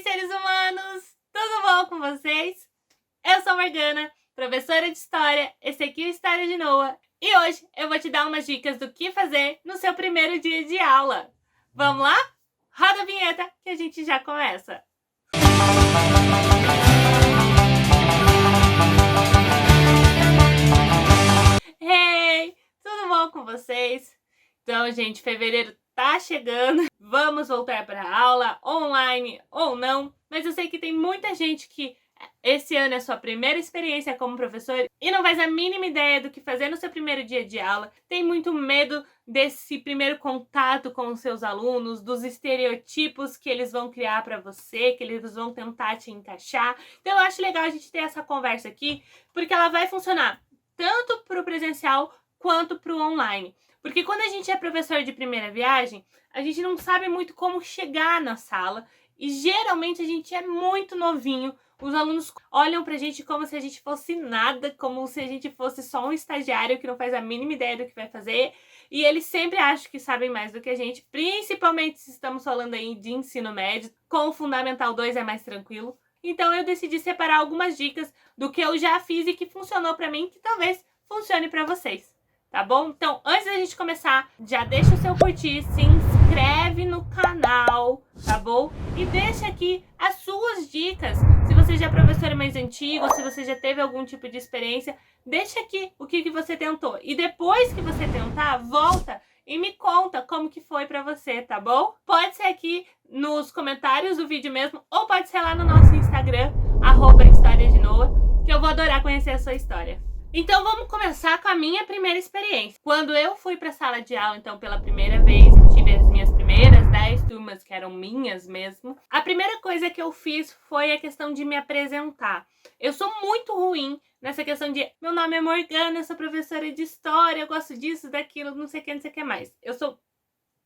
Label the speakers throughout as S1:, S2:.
S1: seres humanos! Tudo bom com vocês? Eu sou Morgana, professora de História, esse aqui é o História de Noah, e hoje eu vou te dar umas dicas do que fazer no seu primeiro dia de aula. Vamos lá? Roda a vinheta que a gente já começa! Hey! Tudo bom com vocês? Então, gente, fevereiro tá chegando, vamos voltar para a aula, online ou não, mas eu sei que tem muita gente que esse ano é sua primeira experiência como professor e não faz a mínima ideia do que fazer no seu primeiro dia de aula, tem muito medo desse primeiro contato com os seus alunos, dos estereotipos que eles vão criar para você, que eles vão tentar te encaixar. Então eu acho legal a gente ter essa conversa aqui, porque ela vai funcionar tanto para o presencial quanto para o online. Porque quando a gente é professor de primeira viagem, a gente não sabe muito como chegar na sala e geralmente a gente é muito novinho. Os alunos olham pra gente como se a gente fosse nada, como se a gente fosse só um estagiário que não faz a mínima ideia do que vai fazer. E eles sempre acham que sabem mais do que a gente, principalmente se estamos falando aí de ensino médio. Com o Fundamental 2 é mais tranquilo. Então eu decidi separar algumas dicas do que eu já fiz e que funcionou pra mim, que talvez funcione pra vocês. Tá bom? Então, antes da gente começar, já deixa o seu curtir, se inscreve no canal, tá bom? E deixa aqui as suas dicas. Se você já é professor mais antigo, se você já teve algum tipo de experiência, deixa aqui o que você tentou. E depois que você tentar, volta e me conta como que foi pra você, tá bom? Pode ser aqui nos comentários do vídeo mesmo, ou pode ser lá no nosso Instagram, @História de Noah, que eu vou adorar conhecer a sua história. Então vamos começar com a minha primeira experiência. Quando eu fui para a sala de aula, então pela primeira vez, tive as minhas primeiras 10 turmas que eram minhas mesmo. A primeira coisa que eu fiz foi a questão de me apresentar. Eu sou muito ruim nessa questão de meu nome é Morgana, eu sou professora de história, eu gosto disso, daquilo, não sei o que mais. Eu sou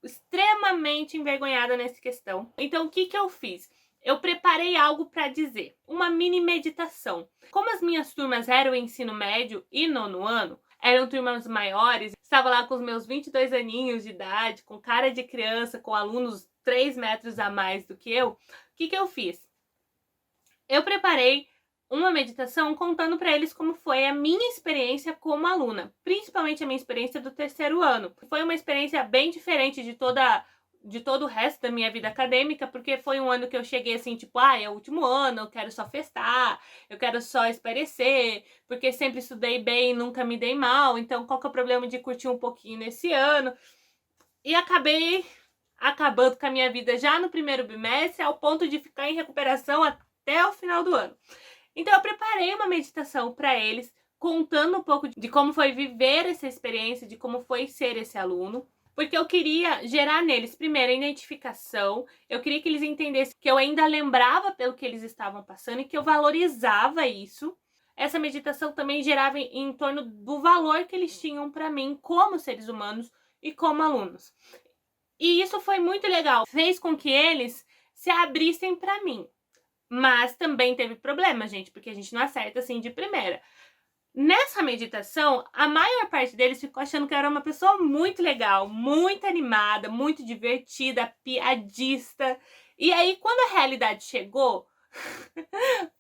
S1: extremamente envergonhada nessa questão. Então o que eu fiz? Eu preparei algo para dizer, uma mini meditação. Como as minhas turmas eram ensino médio e nono ano, eram turmas maiores, estava lá com os meus 22 aninhos de idade, com cara de criança, com alunos 3 metros a mais do que eu, o que eu fiz? Eu preparei uma meditação contando para eles como foi a minha experiência como aluna, principalmente a minha experiência do terceiro ano. Foi uma experiência bem diferente de todo o resto da minha vida acadêmica, porque foi um ano que eu cheguei assim, tipo, é o último ano, eu quero só festar, eu quero só espairecer, porque sempre estudei bem, nunca me dei mal, então qual que é o problema de curtir um pouquinho nesse ano? E acabei acabando com a minha vida já no primeiro bimestre, ao ponto de ficar em recuperação até o final do ano. Então eu preparei uma meditação para eles, contando um pouco de como foi viver essa experiência, de como foi ser esse aluno. Porque eu queria gerar neles, primeiro, a identificação. Eu queria que eles entendessem que eu ainda lembrava pelo que eles estavam passando e que eu valorizava isso. Essa meditação também gerava em torno do valor que eles tinham para mim como seres humanos e como alunos. E isso foi muito legal. Fez com que eles se abrissem para mim. Mas também teve problema, gente, porque a gente não acerta assim de primeira. Nessa meditação, a maior parte deles ficou achando que eu era uma pessoa muito legal, muito animada, muito divertida, piadista. E aí, quando a realidade chegou,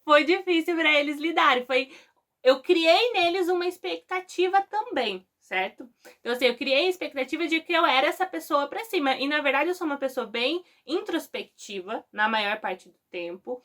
S1: foi difícil para eles lidarem. Eu criei neles uma expectativa também, certo? Então, assim, eu criei a expectativa de que eu era essa pessoa pra cima. E, na verdade, eu sou uma pessoa bem introspectiva, na maior parte do tempo.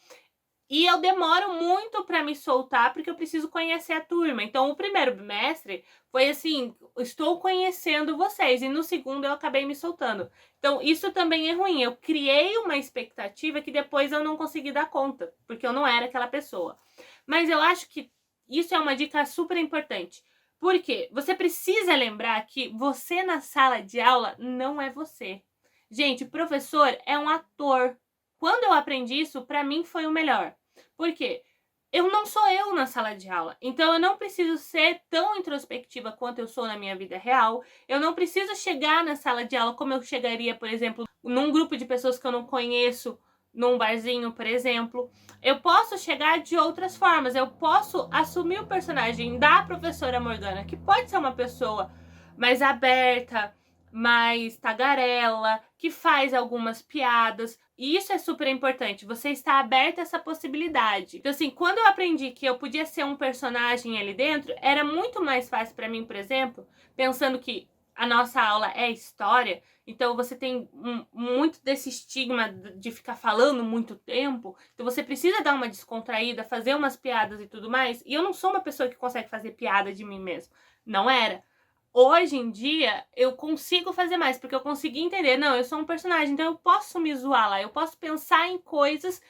S1: E eu demoro muito para me soltar, porque eu preciso conhecer a turma. Então, o primeiro bimestre foi assim, estou conhecendo vocês. E no segundo eu acabei me soltando. Então, isso também é ruim. Eu criei uma expectativa que depois eu não consegui dar conta, porque eu não era aquela pessoa. Mas eu acho que isso é uma dica super importante. Porque você precisa lembrar que você na sala de aula não é você. Gente, o professor é um ator. Quando eu aprendi isso, para mim foi o melhor. Por quê? Eu não sou eu na sala de aula, então eu não preciso ser tão introspectiva quanto eu sou na minha vida real. Eu não preciso chegar na sala de aula como eu chegaria, por exemplo, num grupo de pessoas que eu não conheço, num barzinho, por exemplo. Eu posso chegar de outras formas, eu posso assumir o personagem da professora Morgana, que pode ser uma pessoa mais aberta, mais tagarela, que faz algumas piadas, E isso é super importante, você está aberta a essa possibilidade. Então, assim, quando eu aprendi que eu podia ser um personagem ali dentro, era muito mais fácil para mim, por exemplo, pensando que a nossa aula é história, então você tem muito desse estigma de ficar falando muito tempo, então você precisa dar uma descontraída, fazer umas piadas e tudo mais, e eu não sou uma pessoa que consegue fazer piada de mim mesmo, não era. Hoje em dia, eu consigo fazer mais, porque eu consegui entender, não, eu sou um personagem, então eu posso me zoar lá, eu posso pensar em coisas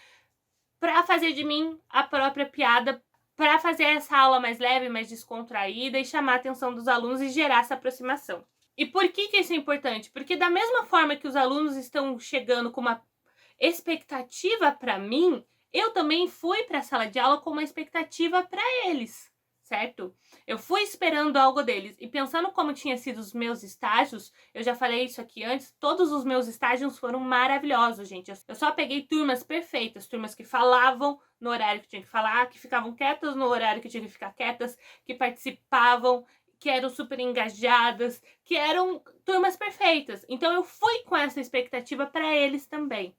S1: pra fazer de mim a própria piada, pra fazer essa aula mais leve, mais descontraída e chamar a atenção dos alunos e gerar essa aproximação. E por que isso é importante? Porque da mesma forma que os alunos estão chegando com uma expectativa pra mim, eu também fui pra sala de aula com uma expectativa pra eles, certo? Eu fui esperando algo deles e pensando como tinha sido os meus estágios, eu já falei isso aqui antes, todos os meus estágios foram maravilhosos, gente. Eu só peguei turmas perfeitas, turmas que falavam no horário que tinha que falar, que ficavam quietas no horário que tinha que ficar quietas, que participavam, que eram super engajadas, que eram turmas perfeitas. Então eu fui com essa expectativa para eles também.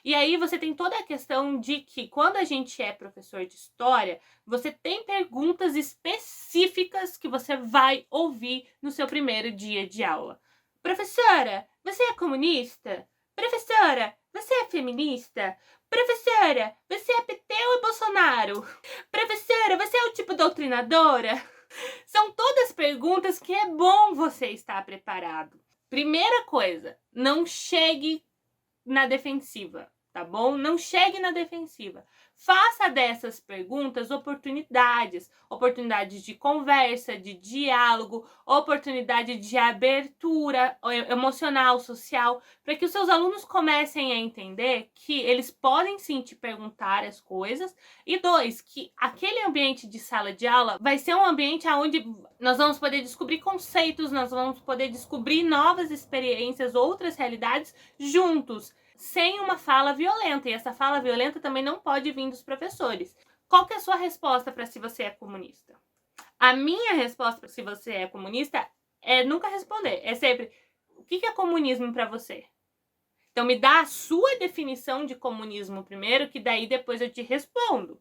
S1: E aí você tem toda a questão de que quando a gente é professor de história, você tem perguntas específicas que você vai ouvir no seu primeiro dia de aula. Professora, você é comunista? Professora, você é feminista? Professora, você é PT ou é Bolsonaro? Professora, você é o tipo doutrinadora? São todas perguntas que é bom você estar preparado. Primeira coisa, não chegue na defensiva, tá bom? Não chegue na defensiva. Faça dessas perguntas oportunidades de conversa, de diálogo, oportunidade de abertura emocional, social, para que os seus alunos comecem a entender que eles podem sim te perguntar as coisas, e dois, que aquele ambiente de sala de aula vai ser um ambiente onde nós vamos poder descobrir conceitos, nós vamos poder descobrir novas experiências, outras realidades juntos, sem uma fala violenta. E essa fala violenta também não pode vir dos professores. Qual que é a sua resposta para se você é comunista? A minha resposta para se você é comunista é nunca responder. É sempre, o que é comunismo para você? Então me dá a sua definição de comunismo primeiro, que daí depois eu te respondo.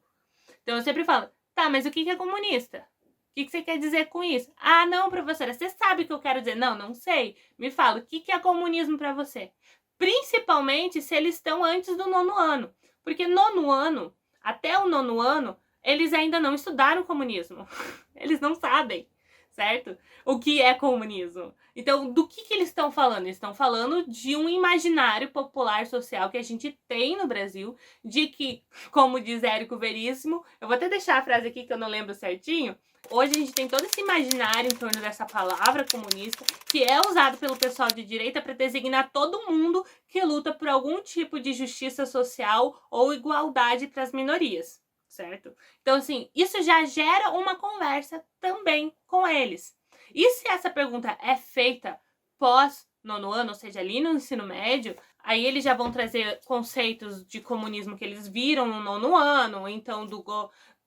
S1: Então eu sempre falo, tá, mas o que é comunista? O que você quer dizer com isso? Ah, não, professora, você sabe o que eu quero dizer. Não, não sei. Me fala, o que é comunismo para você? Principalmente se eles estão antes do 9º ano. Porque nono ano, até o 9º ano, eles ainda não estudaram comunismo. Eles não sabem, certo? O que é comunismo. Então, do que eles estão falando? Eles estão falando de um imaginário popular social que a gente tem no Brasil, de que, como diz Érico Veríssimo, eu vou até deixar a frase aqui que eu não lembro certinho, hoje a gente tem todo esse imaginário em torno dessa palavra comunista, que é usado pelo pessoal de direita para designar todo mundo que luta por algum tipo de justiça social ou igualdade para as minorias, certo? Então, assim, isso já gera uma conversa também com eles. E se essa pergunta é feita pós 9º ano, ou seja, ali no ensino médio, aí eles já vão trazer conceitos de comunismo que eles viram no 9º ano, então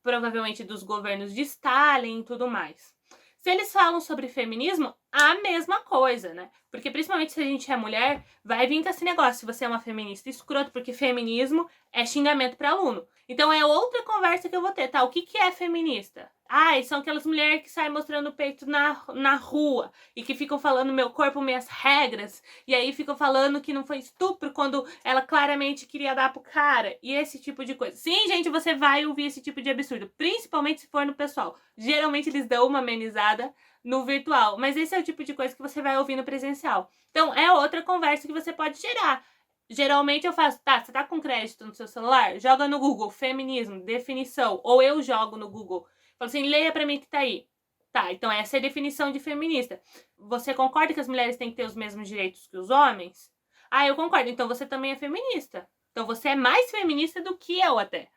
S1: provavelmente dos governos de Stalin e tudo mais. Se eles falam sobre feminismo, a mesma coisa, né? Porque principalmente se a gente é mulher, vai vir com esse negócio, se você é uma feminista escroto, porque feminismo é xingamento para aluno. Então é outra conversa que eu vou ter, tá? O que é feminista? Ah, são aquelas mulheres que saem mostrando o peito na rua e que ficam falando meu corpo, minhas regras, e aí ficam falando que não foi estupro quando ela claramente queria dar pro cara, e esse tipo de coisa. Sim, gente, você vai ouvir esse tipo de absurdo, principalmente se for no pessoal. Geralmente eles dão uma amenizada no virtual, mas esse é o tipo de coisa que você vai ouvir no presencial. Então é outra conversa que você pode gerar. Geralmente eu faço, tá, você tá com crédito no seu celular? Joga no Google, feminismo, definição, ou eu jogo no Google. Falo assim, leia pra mim que tá aí. Tá, então essa é a definição de feminista. Você concorda que as mulheres têm que ter os mesmos direitos que os homens? Ah, eu concordo, então você também é feminista. Então você é mais feminista do que eu até.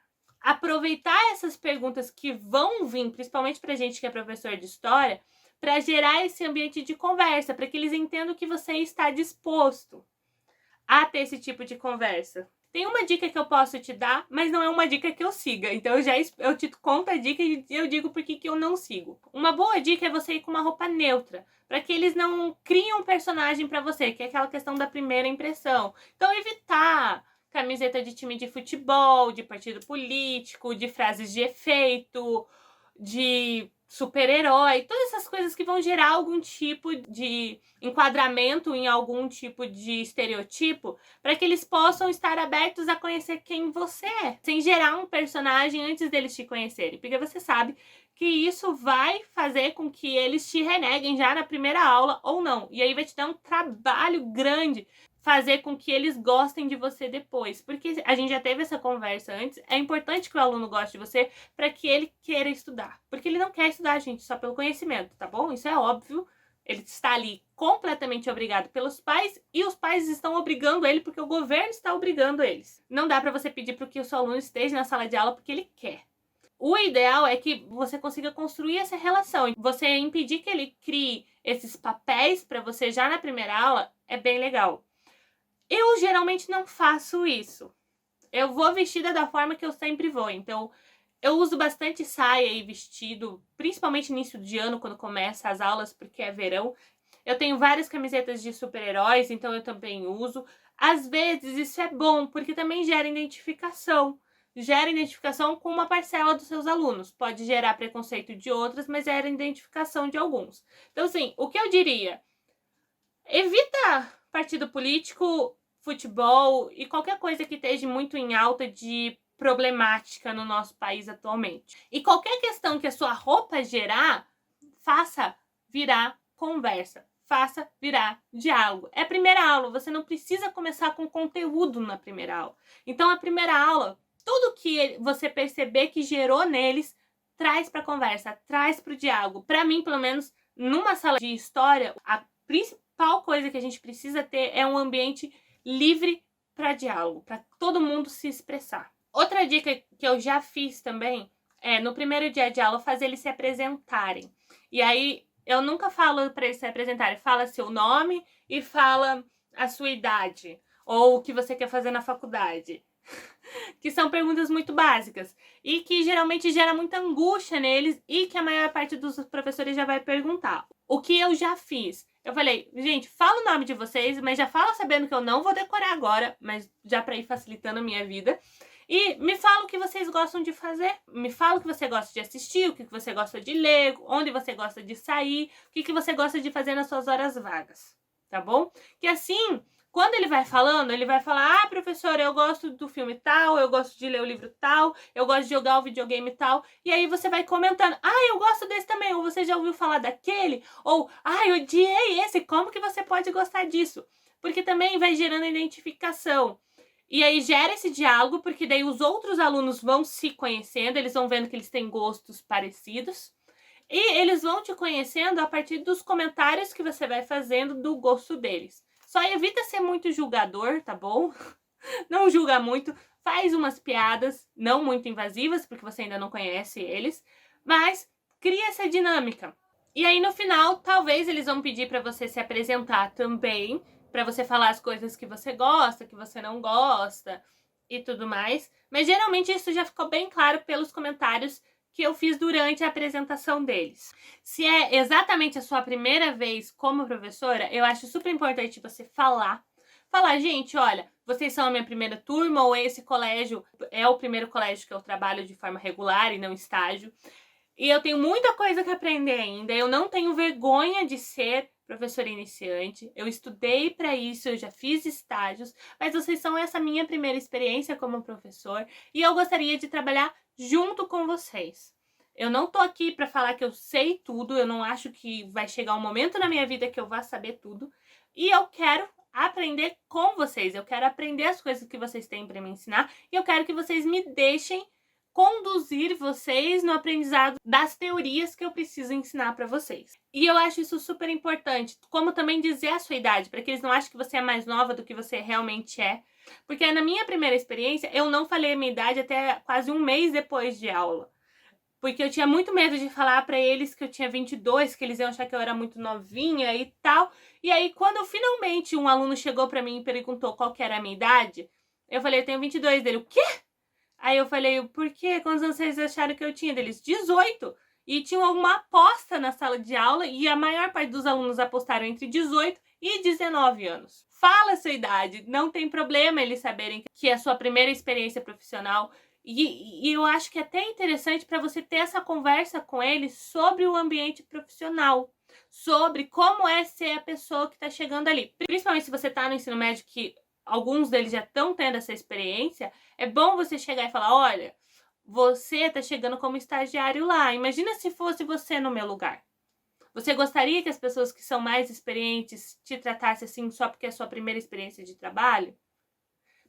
S1: Aproveitar essas perguntas que vão vir, principalmente pra gente que é professor de história, para gerar esse ambiente de conversa, para que eles entendam que você está disposto a ter esse tipo de conversa. Tem uma dica que eu posso te dar, mas não é uma dica que eu siga. Então eu te conto a dica e eu digo por que eu não sigo. Uma boa dica é você ir com uma roupa neutra, para que eles não criem um personagem para você, que é aquela questão da primeira impressão. Então evitar camiseta de time de futebol, de partido político, de frases de efeito, de super-herói, todas essas coisas que vão gerar algum tipo de enquadramento em algum tipo de estereotipo, para que eles possam estar abertos a conhecer quem você é, sem gerar um personagem antes deles te conhecerem, porque você sabe que isso vai fazer com que eles te reneguem já na primeira aula ou não, e aí vai te dar um trabalho grande fazer com que eles gostem de você depois, porque a gente já teve essa conversa antes, é importante que o aluno goste de você para que ele queira estudar, porque ele não quer estudar, gente, só pelo conhecimento, tá bom? Isso é óbvio, ele está ali completamente obrigado pelos pais e os pais estão obrigando ele porque o governo está obrigando eles. Não dá para você pedir para que o seu aluno esteja na sala de aula porque ele quer. O ideal é que você consiga construir essa relação. Você impedir que ele crie esses papéis para você já na primeira aula é bem legal. Eu geralmente não faço isso. Eu vou vestida da forma que eu sempre vou. Então, eu uso bastante saia e vestido, principalmente início de ano, quando começa as aulas, porque é verão. Eu tenho várias camisetas de super-heróis, então eu também uso. Às vezes, isso é bom, porque também gera identificação. Gera identificação com uma parcela dos seus alunos. Pode gerar preconceito de outras, mas gera identificação de alguns. Então, assim, o que eu diria? Evita partido político, futebol e qualquer coisa que esteja muito em alta de problemática no nosso país atualmente. E qualquer questão que a sua roupa gerar, faça virar conversa, faça virar diálogo. É a primeira aula, você não precisa começar com conteúdo na primeira aula. Então, a primeira aula, tudo que você perceber que gerou neles, traz para conversa, traz para o diálogo. Para mim, pelo menos, numa sala de história, a principal coisa que a gente precisa ter é um ambiente livre para diálogo, para todo mundo se expressar. Outra dica que eu já fiz também é, no primeiro dia de aula, fazer eles se apresentarem. E aí, eu nunca falo para eles se apresentarem, fala seu nome e fala a sua idade, ou o que você quer fazer na faculdade. Que são perguntas muito básicas e que geralmente gera muita angústia neles e que a maior parte dos professores já vai perguntar. O que eu já fiz? Eu falei, gente, fala o nome de vocês, mas já fala sabendo que eu não vou decorar agora, mas já para ir facilitando a minha vida. E me fala o que vocês gostam de fazer. Me fala o que você gosta de assistir, o que você gosta de ler, onde você gosta de sair, o que você gosta de fazer nas suas horas vagas, tá bom? Que assim, quando ele vai falando, ele vai falar, ah, professora, eu gosto do filme tal, eu gosto de ler o livro tal, eu gosto de jogar o videogame tal. E aí você vai comentando, ah, eu gosto desse também, ou você já ouviu falar daquele, ou, ah, eu odiei esse, como que você pode gostar disso? Porque também vai gerando identificação. E aí gera esse diálogo, porque daí os outros alunos vão se conhecendo, eles vão vendo que eles têm gostos parecidos. E eles vão te conhecendo a partir dos comentários que você vai fazendo do gosto deles. Só evita ser muito julgador, tá bom? Não julga muito, faz umas piadas não muito invasivas, porque você ainda não conhece eles, mas cria essa dinâmica. E aí no final, talvez eles vão pedir para você se apresentar também, para você falar as coisas que você gosta, que você não gosta e tudo mais. Mas geralmente isso já ficou bem claro pelos comentários que eu fiz durante a apresentação deles. Se é exatamente a sua primeira vez como professora, eu acho super importante você falar, gente, olha, vocês são a minha primeira turma, ou esse colégio é o primeiro colégio que eu trabalho de forma regular e não estágio. E eu tenho muita coisa que aprender ainda, eu não tenho vergonha de ser professora iniciante, eu estudei para isso, eu já fiz estágios, mas vocês são essa minha primeira experiência como professor e eu gostaria de trabalhar junto com vocês. Eu não tô aqui para falar que eu sei tudo, eu não acho que vai chegar um momento na minha vida que eu vá saber tudo, e eu quero aprender com vocês, eu quero aprender as coisas que vocês têm para me ensinar e eu quero que vocês me deixem conduzir vocês no aprendizado das teorias que eu preciso ensinar para vocês. E eu acho isso super importante, como também dizer a sua idade, para que eles não achem que você é mais nova do que você realmente é. Porque na minha primeira experiência, eu não falei a minha idade até quase um mês depois de aula. Porque eu tinha muito medo de falar para eles que eu tinha 22, que eles iam achar que eu era muito novinha e tal. E aí, quando finalmente um aluno chegou para mim e perguntou qual que era a minha idade, eu falei, eu tenho 22. Dele, o quê? Aí eu falei, por quê? Quantos anos vocês acharam que eu tinha? Deles, 18. E tinha uma aposta na sala de aula e a maior parte dos alunos apostaram entre 18 e 19 anos. Fala a sua idade, não tem problema eles saberem que é a sua primeira experiência profissional. E eu acho que é até interessante para você ter essa conversa com eles sobre o ambiente profissional, sobre como é ser a pessoa que está chegando ali. Principalmente se você está no ensino médio, que alguns deles já estão tendo essa experiência, é bom você chegar e falar, olha, você está chegando como estagiário lá, imagina se fosse você no meu lugar. Você gostaria que as pessoas que são mais experientes te tratassem assim só porque é a sua primeira experiência de trabalho?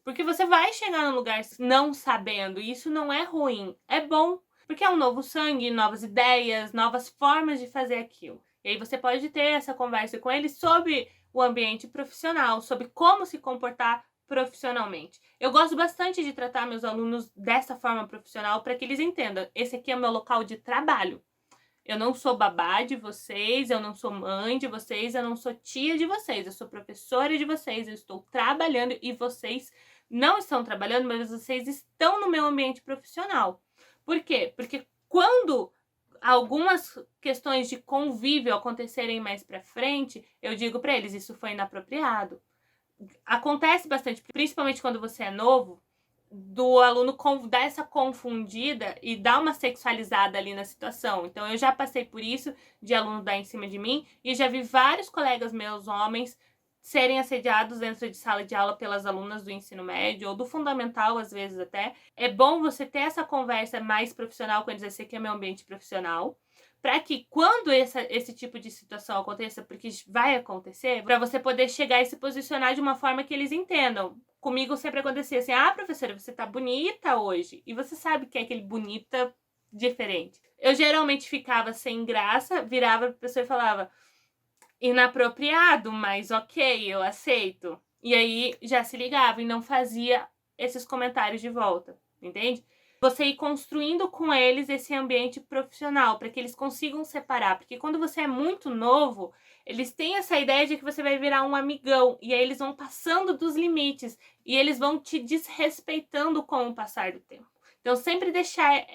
S1: Porque você vai chegar num lugar não sabendo, e isso não é ruim, é bom. Porque é um novo sangue, novas ideias, novas formas de fazer aquilo. E aí você pode ter essa conversa com eles sobre o ambiente profissional, sobre como se comportar profissionalmente. Eu gosto bastante de tratar meus alunos dessa forma profissional para que eles entendam, esse aqui é o meu local de trabalho. Eu não sou babá de vocês, eu não sou mãe de vocês, eu não sou tia de vocês, eu sou professora de vocês, eu estou trabalhando e vocês não estão trabalhando, mas vocês estão no meu ambiente profissional. Por quê? Porque quando algumas questões de convívio acontecerem mais pra frente, eu digo pra eles, isso foi inapropriado. Acontece bastante, principalmente quando você é novo, do aluno dar essa confundida e dar uma sexualizada ali na situação. Então, eu já passei por isso, de aluno dar em cima de mim, e já vi vários colegas meus, homens, serem assediados dentro de sala de aula pelas alunas do ensino médio, ou do fundamental, às vezes até. É bom você ter essa conversa mais profissional com eles, esse aqui é meu ambiente profissional, para que quando esse tipo de situação aconteça, porque vai acontecer, para você poder chegar e se posicionar de uma forma que eles entendam. Comigo sempre acontecia assim, professora, você tá bonita hoje. E você sabe que é aquele bonita diferente. Eu geralmente ficava sem graça, virava pra pessoa e falava, inapropriado, mas ok, eu aceito. E aí já se ligava e não fazia esses comentários de volta, entende? Você ir construindo com eles esse ambiente profissional, para que eles consigam separar. Porque quando você é muito novo, eles têm essa ideia de que você vai virar um amigão. E aí eles vão passando dos limites. E eles vão te desrespeitando com o passar do tempo. Então, sempre deixar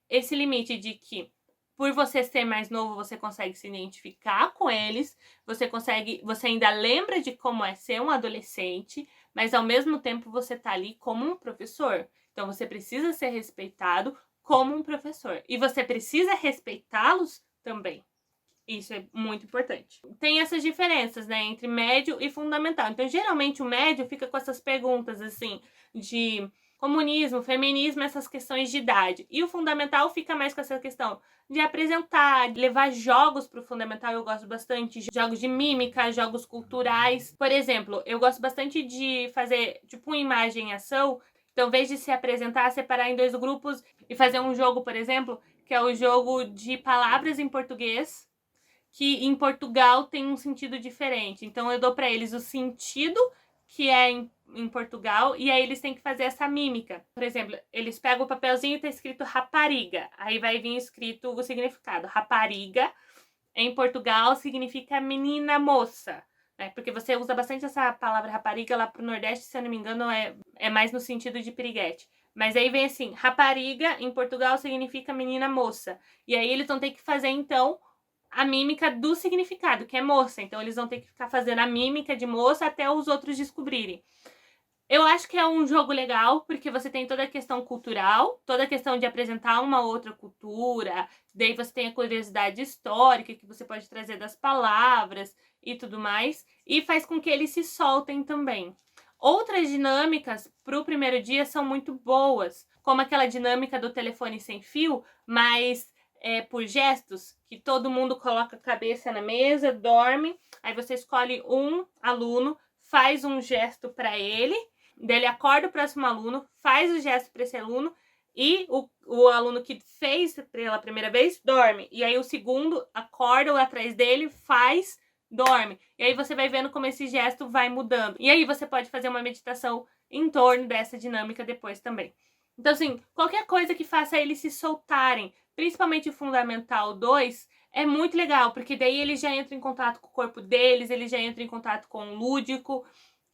S1: esse limite de que, por você ser mais novo, você consegue se identificar com eles. Você ainda lembra de como é ser um adolescente. Mas, ao mesmo tempo, você tá ali como um professor. Então, você precisa ser respeitado como um professor. E você precisa respeitá-los também. Isso é muito importante. Tem essas diferenças, né, entre médio e fundamental. Então, geralmente, o médio fica com essas perguntas, assim, de comunismo, feminismo, essas questões de idade. E o fundamental fica mais com essa questão de apresentar, de levar jogos para o fundamental. Eu gosto bastante de jogos de mímica, jogos culturais. Por exemplo, eu gosto bastante de fazer, tipo, uma imagem e ação. Então, em vez de se apresentar, separar em 2 grupos e fazer um jogo, por exemplo, que é o jogo de palavras em português, que em Portugal tem um sentido diferente. Então, eu dou para eles o sentido que é em Portugal, e aí eles têm que fazer essa mímica. Por exemplo, eles pegam o papelzinho e tá escrito rapariga. Aí vai vir escrito o significado. Rapariga, em Portugal, significa menina moça. Né? Porque você usa bastante essa palavra rapariga lá pro Nordeste, se eu não me engano, é mais no sentido de piriguete. Mas aí vem assim, rapariga em Portugal significa menina moça. E aí eles vão ter que fazer, então, a mímica do significado, que é moça. Então eles vão ter que ficar fazendo a mímica de moça até os outros descobrirem. Eu acho que é um jogo legal, porque você tem toda a questão cultural, toda a questão de apresentar uma outra cultura, daí você tem a curiosidade histórica que você pode trazer das palavras e tudo mais, e faz com que eles se soltem também. Outras dinâmicas para o primeiro dia são muito boas, como aquela dinâmica do telefone sem fio, mas por gestos, que todo mundo coloca a cabeça na mesa, dorme, aí você escolhe um aluno, faz um gesto para ele, daí ele acorda o próximo aluno, faz o gesto para esse aluno, e o aluno que fez pela primeira vez, dorme. E aí o segundo acorda atrás dele, faz, dorme. E aí você vai vendo como esse gesto vai mudando. E aí você pode fazer uma meditação em torno dessa dinâmica depois também. Então, assim, qualquer coisa que faça eles se soltarem, principalmente o Fundamental 2, é muito legal, porque daí eles já entram em contato com o corpo deles, eles já entram em contato com o lúdico,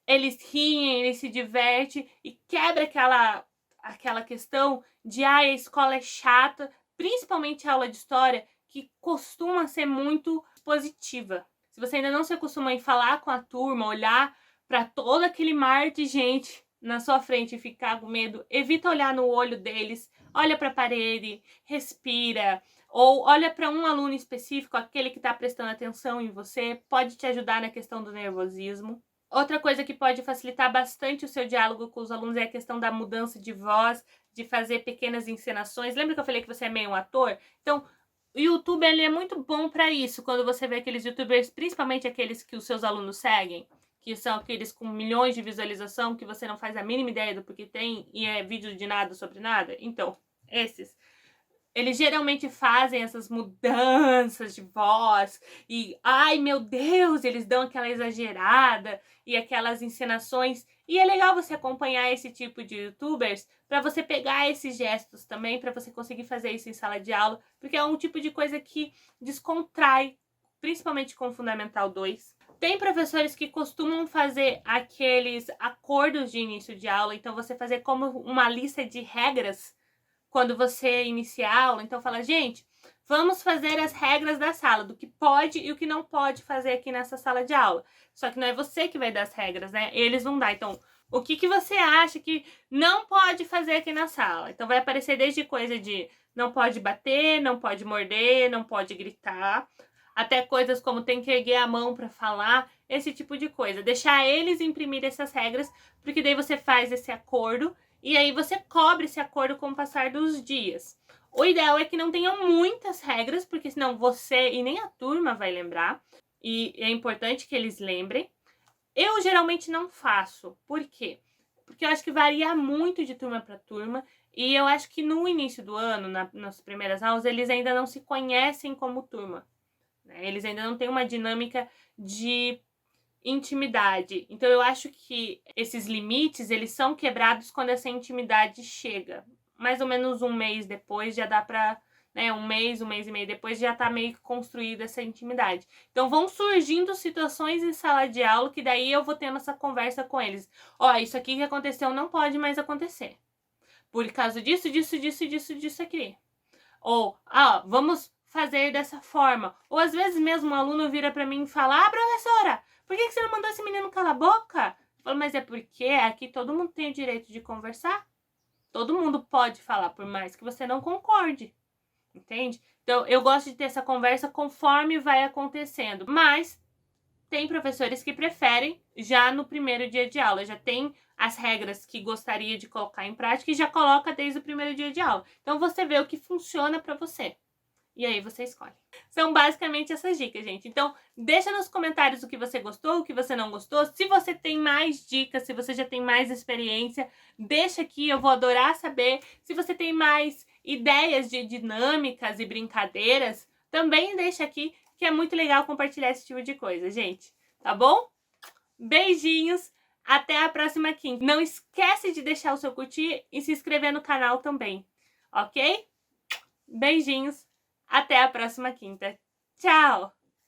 S1: eles riem, eles se divertem e quebra aquela questão de a escola é chata, principalmente a aula de história, que costuma ser muito positiva. Se você ainda não se acostuma em falar com a turma, olhar para todo aquele mar de gente na sua frente e ficar com medo, evita olhar no olho deles, olha para a parede, respira, ou olha para um aluno específico, aquele que está prestando atenção em você, pode te ajudar na questão do nervosismo. Outra coisa que pode facilitar bastante o seu diálogo com os alunos é a questão da mudança de voz, de fazer pequenas encenações. Lembra que eu falei que você é meio um ator? Então, o YouTube ele é muito bom para isso, quando você vê aqueles youtubers, principalmente aqueles que os seus alunos seguem, que são aqueles com milhões de visualização, que você não faz a mínima ideia do porquê tem, e é vídeo de nada sobre nada. Então, esses, eles geralmente fazem essas mudanças de voz e, ai meu Deus, eles dão aquela exagerada e aquelas encenações. E é legal você acompanhar esse tipo de youtubers para você pegar esses gestos também, para você conseguir fazer isso em sala de aula, porque é um tipo de coisa que descontrai, principalmente com o Fundamental 2. Tem professores que costumam fazer aqueles acordos de início de aula, então você fazer como uma lista de regras quando você inicia a aula. Então fala, gente, vamos fazer as regras da sala, do que pode e o que não pode fazer aqui nessa sala de aula. Só que não é você que vai dar as regras, né? Eles vão dar. Então, o que você acha que não pode fazer aqui na sala? Então vai aparecer desde coisa de não pode bater, não pode morder, não pode gritar, até coisas como tem que erguer a mão para falar, esse tipo de coisa. Deixar eles imprimir essas regras, porque daí você faz esse acordo e aí você cobre esse acordo com o passar dos dias. O ideal é que não tenham muitas regras, porque senão você e nem a turma vai lembrar. E é importante que eles lembrem. Eu geralmente não faço. Por quê? Porque eu acho que varia muito de turma para turma. E eu acho que no início do ano, nas primeiras aulas, eles ainda não se conhecem como turma, né? Eles ainda não têm uma dinâmica de intimidade. Então eu acho que esses limites, eles são quebrados quando essa intimidade chega. Mais ou menos um mês depois já dá pra, né, um mês e meio depois já tá meio que construída essa intimidade. Então vão surgindo situações em sala de aula que daí eu vou tendo essa conversa com eles. Ó, isso aqui que aconteceu não pode mais acontecer. Por causa disso, disso aqui. Ou, vamos fazer dessa forma. Ou às vezes mesmo um aluno vira pra mim e fala, professora, por que você não mandou esse menino calar a boca? Eu falo, mas é porque aqui todo mundo tem o direito de conversar. Todo mundo pode falar, por mais que você não concorde. Entende? Então, eu gosto de ter essa conversa conforme vai acontecendo. Mas tem professores que preferem já no primeiro dia de aula. Já tem as regras que gostaria de colocar em prática e já coloca desde o primeiro dia de aula. Então, você vê o que funciona para você. E aí você escolhe. São basicamente essas dicas, gente. Então, deixa nos comentários o que você gostou, o que você não gostou. Se você tem mais dicas, se você já tem mais experiência, deixa aqui, eu vou adorar saber. Se você tem mais ideias de dinâmicas e brincadeiras, também deixa aqui, que é muito legal compartilhar esse tipo de coisa, gente. Tá bom? Beijinhos! Até a próxima quinta. Não esquece de deixar o seu curtir e se inscrever no canal também, ok? Beijinhos! Até a próxima quinta. Tchau!